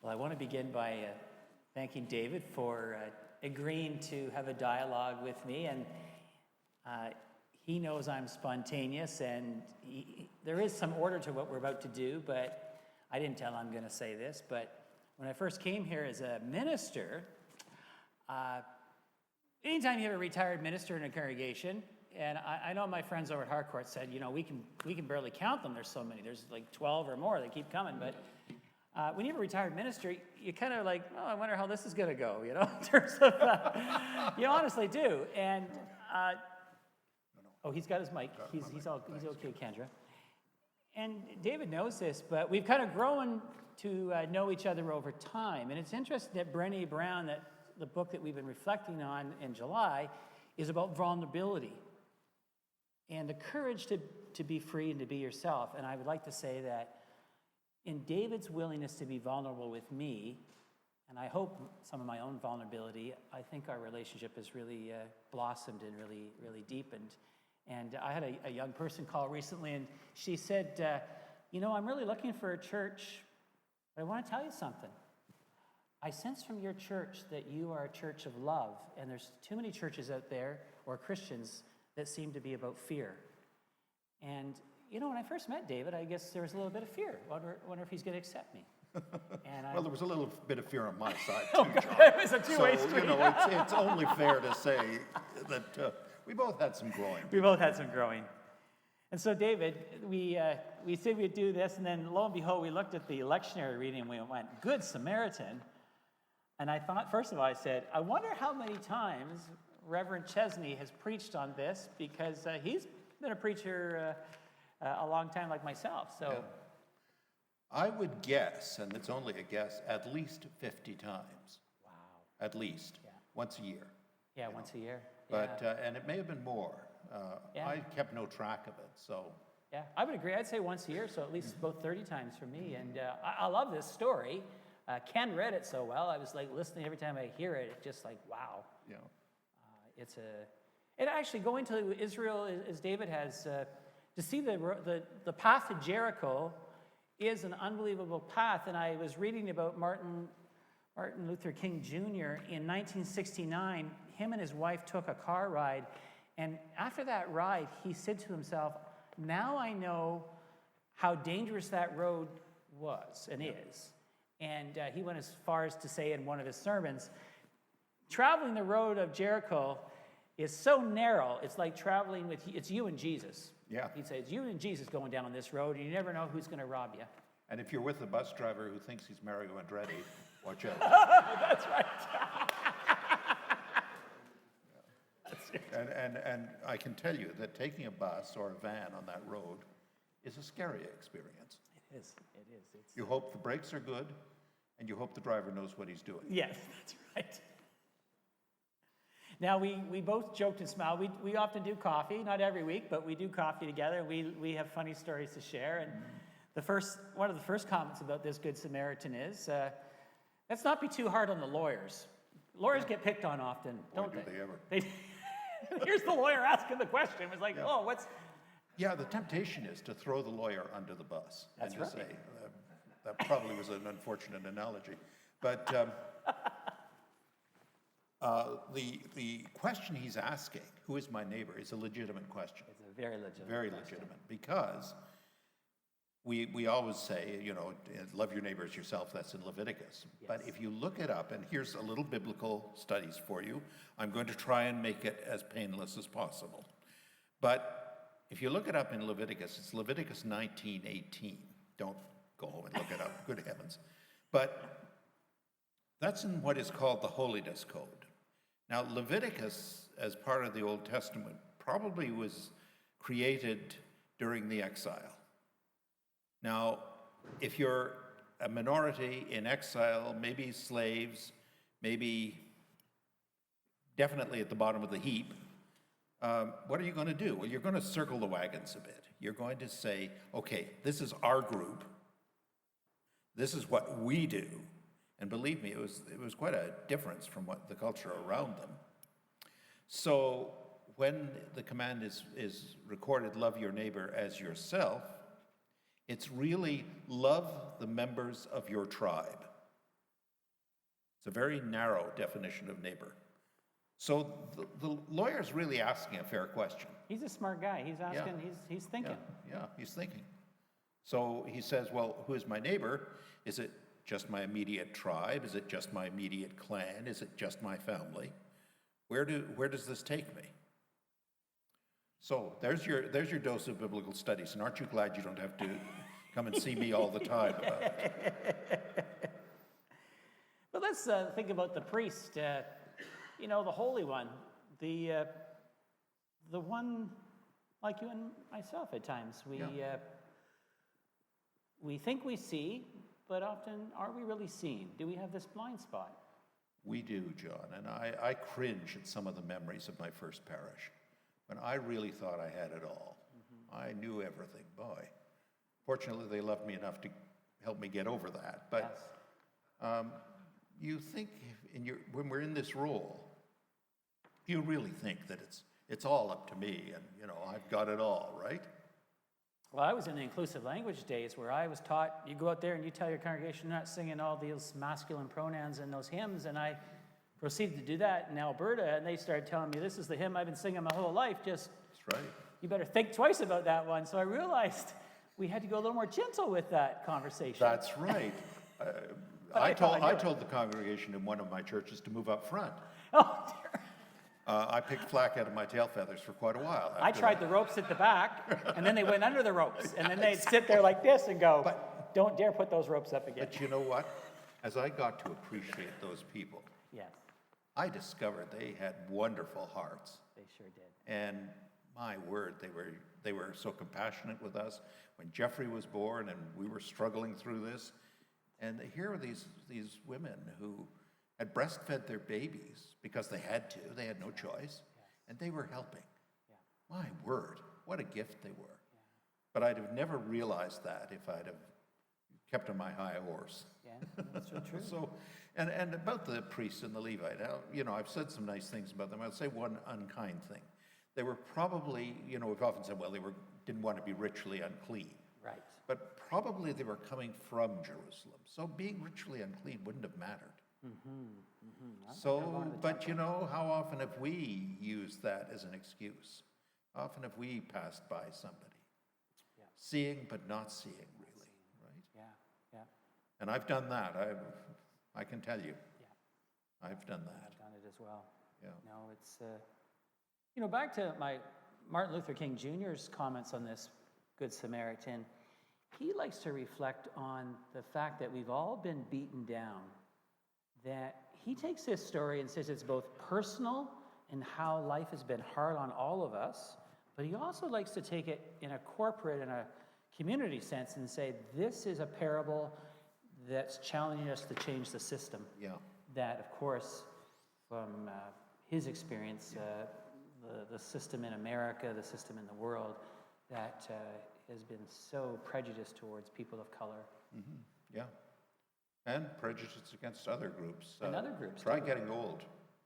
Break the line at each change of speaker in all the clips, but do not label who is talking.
Well, I want to begin by thanking David for agreeing to have a dialogue with me, and he knows I'm spontaneous, and there is some order to what we're about to do, but I didn't tell him I'm going to say this, but when I first came here as a minister, anytime you have a retired minister in a congregation, and I know my friends over at Harcourt said, you know, we can barely count them, there's so many, there's like 12 or more that keep coming, but when you have a retired minister, you kind of like, oh, I wonder how this is going to go, you know, in terms of, you honestly do. And, oh, he's got his mic. He's okay, Kendra. And David knows this, but we've kind of grown to know each other over time. And it's interesting that Brené Brown, that the book that we've been reflecting on in July, is about vulnerability and the courage to be free and to be yourself. And I would like to say that in David's willingness to be vulnerable with me, and I hope some of my own vulnerability, I think our relationship has really blossomed and really, really deepened. And I had a young person call recently, and she said, you know, I'm really looking for a church, but I want to tell you something. I sense from your church that you are a church of love, and there's too many churches out there, or Christians, that seem to be about fear. And you know, when I first met David, I guess there was a little bit of fear. Wonder if he's going to accept me. And
well, there was a little bit of fear on my side,
too, John. It was a two-way street.
You know, it's only fair to say that we both had some growing.
We both had some growing. And so, David, we said we'd do this, and then lo and behold, we looked at the lectionary reading, and we went, Good Samaritan. And I thought, first of all, I said, I wonder how many times Reverend Chesney has preached on this, because he's been a preacher a long time like myself, so. Yeah.
I would guess, and it's only a guess, at least 50 times.
Wow.
At least.
Yeah.
Once a year.
Yeah, once a year.
But, and it may have been more. I kept no track of it, so.
Yeah, I would agree. I'd say once a year, so at least about 30 times for me. And I love this story. Ken read it so well. I was like listening every time I hear it. It's just like, wow.
Yeah.
And actually going to Israel, as David has, to see the path to Jericho is an unbelievable path. And I was reading about Martin Luther King Jr. in 1969. Him and his wife took a car ride. And after that ride, he said to himself, now I know how dangerous that road was and is. And he went as far as to say in one of his sermons, traveling the road of Jericho is so narrow, it's like traveling it's you and Jesus.
Yeah.
He'd say, it's you and Jesus going down on this road, and you never know who's going to rob you.
And if you're with a bus driver who thinks he's Mario Andretti, watch out.
That's right.
And I can tell you that taking a bus or a van on that road is a scary experience.
It is.
You hope the brakes are good, and you hope the driver knows what he's doing.
Yes, that's right. Now, we both joked and smiled. We often do coffee, not every week, but we do coffee together. We have funny stories to share. And one of the first comments about this Good Samaritan is, let's not be too hard on the lawyers. Lawyers get picked on often, don't they?
Do they ever.
Here's the lawyer asking the question. It was like, oh, what's...
Yeah, the temptation is to throw the lawyer under the bus.
That's
and
right.
Say, that probably was an unfortunate analogy. But the question he's asking, who is my neighbor, is a legitimate question.
It's a very legitimate
Very
question.
legitimate, because we always say, you know, love your neighbor as yourself, that's in Leviticus. Yes. But if you look it up, and here's a little biblical studies for you, I'm going to try and make it as painless as possible. But if you look it up in Leviticus, it's Leviticus 19:18. Don't go home and look it up, good heavens. But that's in what is called the Holiness Code. Now, Leviticus, as part of the Old Testament, probably was created during the exile. Now, if you're a minority in exile, maybe slaves, maybe definitely at the bottom of the heap, what are you going to do? Well, you're going to circle the wagons a bit. You're going to say, okay, this is our group. This is what we do. And believe me, it was quite a difference from what the culture around them. So when the command is recorded, love your neighbor as yourself, it's really love the members of your tribe. It's a very narrow definition of neighbor. So the lawyer's really asking a fair question.
He's a smart guy. He's asking, he's thinking.
Yeah, he's thinking. So he says, well, who is my neighbor? Is it just my immediate tribe? Is it just my immediate clan? Is it just my family? Where does this take me? So there's your dose of biblical studies, and aren't you glad you don't have to come and see me all the time about it?
But let's think about the priest, the Holy One, the one like you and myself at times. We think we see, but often are we really seeing? Do we have this blind spot?
We do, John, and I cringe at some of the memories of my first parish, when I really thought I had it all. I knew everything. Boy, fortunately, they loved me enough to help me get over that. But you think when we're in this role, you really think that it's all up to me, and I've got it all, right?
Well, I was in the inclusive language days where I was taught, you go out there and you tell your congregation you're not singing all these masculine pronouns in those hymns, and I proceeded to do that in Alberta, and they started telling me, this is the hymn I've been singing my whole life,
That's right.
You better think twice about that one. So I realized we had to go a little more gentle with that conversation.
That's right. I told the congregation in one of my churches to move up front.
Oh, dear.
I picked flack out of my tail feathers for quite a while.
I tried the ropes at the back, and then they went under the ropes, and then they'd sit there like this and go, don't dare put those ropes up again.
But you know what? As I got to appreciate those people,
Yes,
I discovered they had wonderful hearts.
they sure did.
And my word, they were so compassionate with us. When Jeffrey was born and we were struggling through this, and here are these women who had breastfed their babies because they had no choice, and they were helping. Yeah. My word, what a gift they were. Yeah. But I'd have never realized that if I'd have kept on my high horse.
Yeah, that's so true.
So, and about the priest and the Levite, I've said some nice things about them. I'll say one unkind thing. They were probably, we've often said, well, didn't want to be ritually unclean.
Right.
But probably they were coming from Jerusalem. So being ritually unclean wouldn't have mattered. So, but how often have we used that as an excuse? How often have we passed by somebody? Yeah. Seeing but not seeing, really, right?
Yeah.
And I've done that. I can tell you. Yeah. I've done that.
I've done it as well.
Yeah.
No, it's, back to my Martin Luther King Jr.'s comments on this Good Samaritan, he likes to reflect on the fact that we've all been beaten down, that he takes this story and says it's both personal and how life has been hard on all of us, but he also likes to take it in a corporate and a community sense and say this is a parable that's challenging us to change the system.
Yeah.
That, of course, from his experience, the system in America, the system in the world, that has been so prejudiced towards people of color.
Mm-hmm. Yeah. And prejudice against other groups.
And other groups.
Try getting old.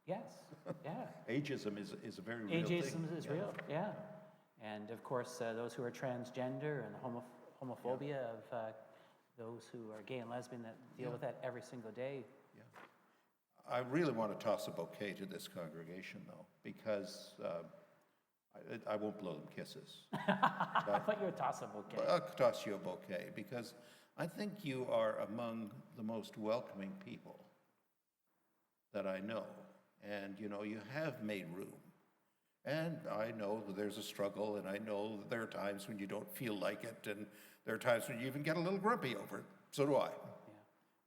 Yes, yeah.
Ageism is a very real thing.
Ageism is real, yeah. And of course, those who are transgender and homophobia of those who are gay and lesbian that deal with that every single day.
Yeah. I really want to toss a bouquet to this congregation, though, because I won't blow them kisses.
But you'll toss a bouquet.
I'll toss you a bouquet, because I think you are among the most welcoming people that I know. And, you have made room. And I know that there's a struggle, and I know that there are times when you don't feel like it, and there are times when you even get a little grumpy over it. So do I. Yeah.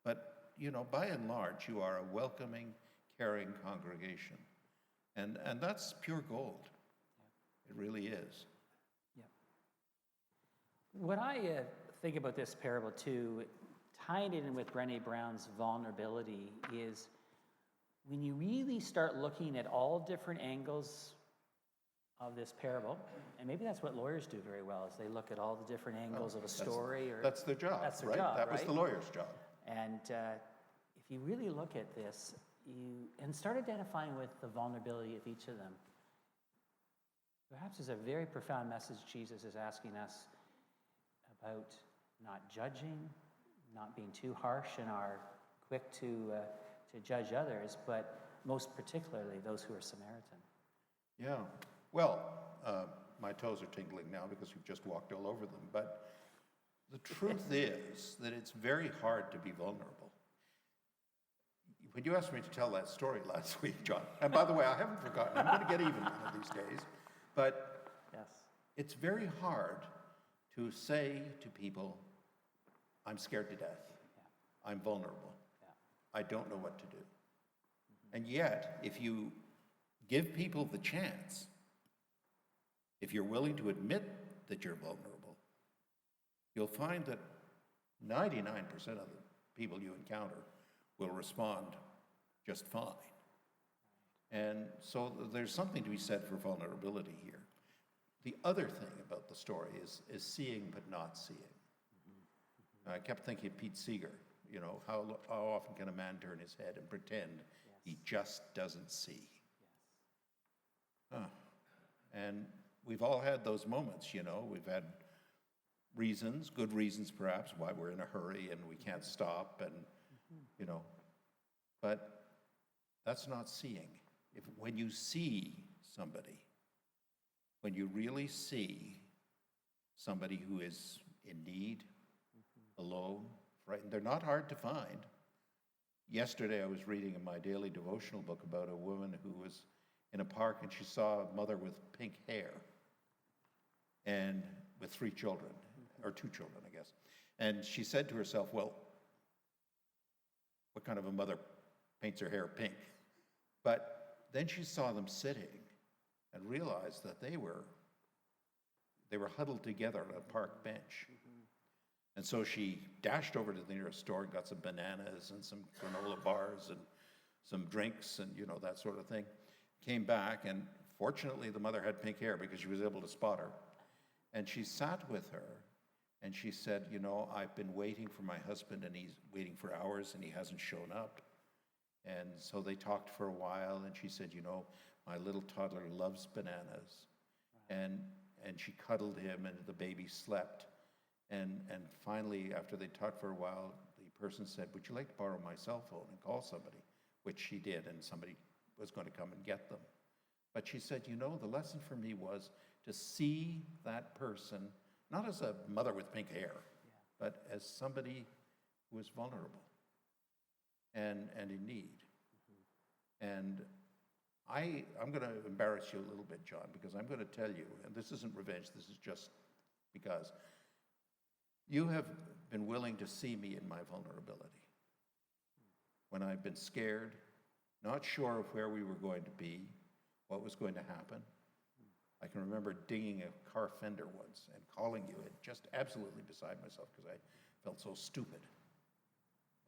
But, by and large, you are a welcoming, caring congregation. And that's pure gold. Yeah. It really is.
Yeah. What I think about this parable, too, tying it in with Brené Brown's vulnerability, is when you really start looking at all different angles of this parable, and maybe that's what lawyers do very well, is they look at all the different angles of a story.
That's their job.
That's their
right?
job,
That was the lawyer's job.
And if you really look at this, and start identifying with the vulnerability of each of them, perhaps there's a very profound message Jesus is asking us about not judging, not being too harsh in our quick to judge others, but most particularly those who are Samaritan.
Yeah. Well, my toes are tingling now because we've just walked all over them. But the truth is that it's very hard to be vulnerable. When you asked me to tell that story last week, John, and by the way, I haven't forgotten, I'm going to get even one of these days, but
Yes.
it's very hard to say to people, I'm scared to death.
Yeah.
I'm vulnerable.
Yeah.
I don't know what to do. And yet, if you give people the chance, if you're willing to admit that you're vulnerable, you'll find that 99% of the people you encounter will respond just fine. And so there's something to be said for vulnerability here. The other thing about the story is seeing but not seeing. I kept thinking of Pete Seeger. You know, how often can a man turn his head and pretend he just doesn't see? And we've all had those moments, you know. We've had reasons, good reasons perhaps, why we're in a hurry and we can't stop, and you know. But that's not seeing. When you see somebody, when you really see somebody who is in need, alone, frightened, they're not hard to find. Yesterday I was reading in my daily devotional book about a woman who was in a park and she saw a mother with pink hair and with 3 children, or 2 children, I guess. And she said to herself, well, what kind of a mother paints her hair pink? But then she saw them sitting and realized that they were huddled together on a park bench. And so she dashed over to the nearest store and got some bananas and some granola bars and some drinks and, you know, that sort of thing. Came back, and fortunately the mother had pink hair because she was able to spot her. And she sat with her and she said, you know, I've been waiting for my husband and he's waiting for hours and he hasn't shown up. And so they talked for a while and she said, you know, my little toddler loves bananas. And she cuddled him and the baby slept. And finally, after they talked for a while, the person said, would you like to borrow my cell phone and call somebody? Which she did, and somebody was going to come and get them. But she said, you know, the lesson for me was to see that person, not as a mother with pink hair, but as somebody who was vulnerable and in need. And I'm going to embarrass you a little bit, John, because I'm going to tell you, and this isn't revenge, this is just because you have been willing to see me in my vulnerability. When I've been scared, not sure of where we were going to be, what was going to happen. I can remember dinging a car fender once and calling you, and just absolutely beside myself because I felt so stupid.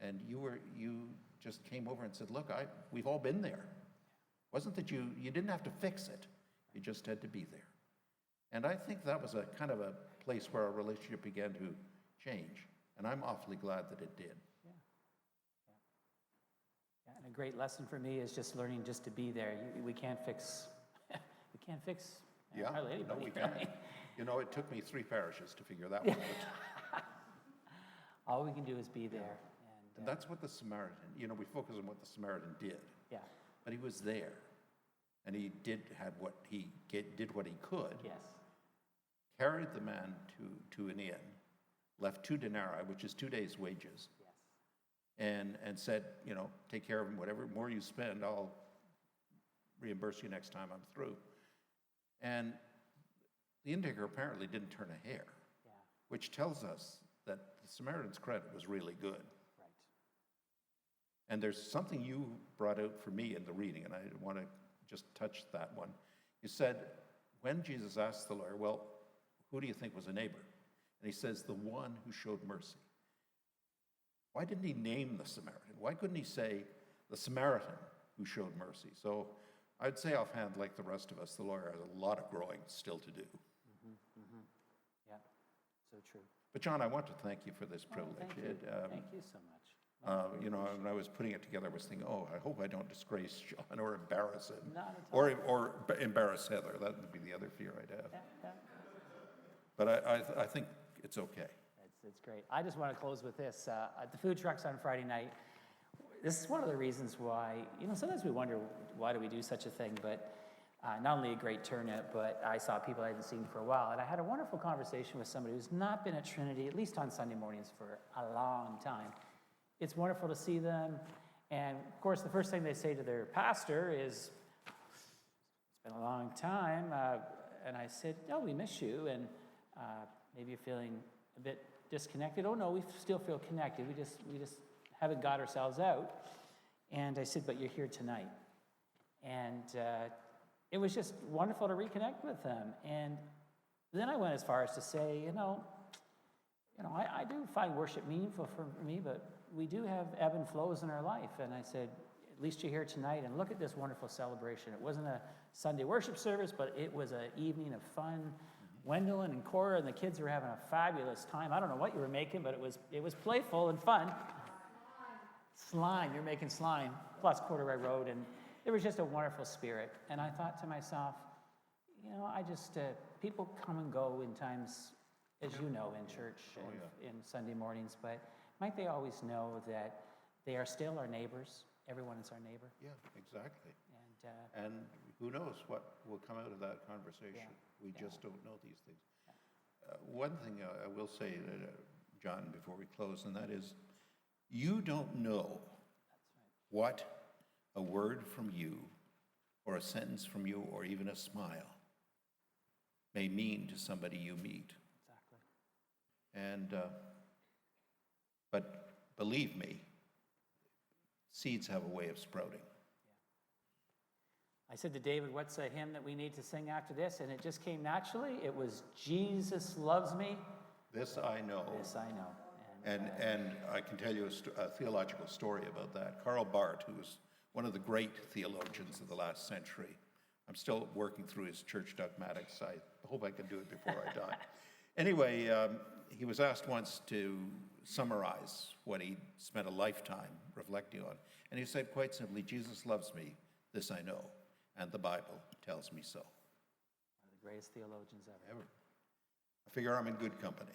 And you just came over and said, look, we've all been there. Wasn't that you didn't have to fix it, you just had to be there. And I think that was a kind of a place where our relationship began to change. And I'm awfully glad that it did.
Yeah, and a great lesson for me is just learning just to be there. We can't fix hardly anybody.
No, we can't. You know, it took me 3 parishes to figure that one out.
All we can do is be there.
And that's what the Samaritan, you know, we focus on what the Samaritan did.
Yeah.
But he was there. And he did what he could.
Yes.
Carried the man to an inn, left 2 denarii, which is 2 days' wages.
Yes.
And said, you know, take care of him, whatever more you spend, I'll reimburse you next time I'm through. And the inntaker apparently didn't turn a hair, which tells us that the Samaritan's credit was really good.
Right.
And there's something you brought out for me in the reading, and I want to just touch that one. You said, when Jesus asked the lawyer, well, who do you think was a neighbor? And he says, the one who showed mercy. Why didn't he name the Samaritan? Why couldn't he say the Samaritan who showed mercy? So I'd say offhand, like the rest of us, the lawyer has a lot of growing still to do.
Yeah, so true.
But John, I want to thank you for this privilege.
Thank you. Thank you so much.
You know, when I was putting it together, I was thinking, oh, I hope I don't disgrace John or embarrass him.
Not at all.
Or embarrass Heather. That would be the other fear I'd have.
Yeah.
But I think it's okay.
It's great. I just want to close with this. At the food trucks on Friday night, this is one of the reasons why, sometimes we wonder, why do we do such a thing? But not only a great turnout, but I saw people I hadn't seen for a while. And I had a wonderful conversation with somebody who's not been at Trinity, at least on Sunday mornings, for a long time. It's wonderful to see them. And of course, the first thing they say to their pastor is, it's been a long time. And I said, oh, we miss you. And maybe you're feeling a bit disconnected. Oh, no, we still feel connected. We just haven't got ourselves out. And I said, but you're here tonight. And it was just wonderful to reconnect with them. And then I went as far as to say, I do find worship meaningful for me, but we do have ebb and flows in our life. And I said, at least you're here tonight, and look at this wonderful celebration. It wasn't a Sunday worship service, but it was an evening of fun. Gwendolyn and Cora and the kids were having a fabulous time. I don't know what you were making, but it was playful and fun. Slime, you're making slime, plus Corduroy Road, and there was just a wonderful spirit. And I thought to myself, people come and go in times, as you know, in church and in Sunday mornings, but might they always know that they are still our neighbors? Everyone is our neighbor.
Yeah, exactly.
And
And who knows what will come out of that conversation?
Yeah.
We just don't know these things. One thing I will say, John, before we close, and that is, you don't know what a word from you, or a sentence from you, or even a smile may mean to somebody you meet.
Exactly.
And but believe me, seeds have a way of sprouting.
I said to David, what's a hymn that we need to sing after this? And it just came naturally. It was Jesus Loves Me.
This I know.
This I know.
And I can tell you a theological story about that. Karl Barth, who was one of the great theologians of the last century. I'm still working through his church dogmatics. I hope I can do it before I die. Anyway, he was asked once to summarize what he spent a lifetime reflecting on. And he said quite simply, Jesus loves me, this I know, and the Bible tells me so.
One of the greatest theologians ever.
I figure I'm in good company.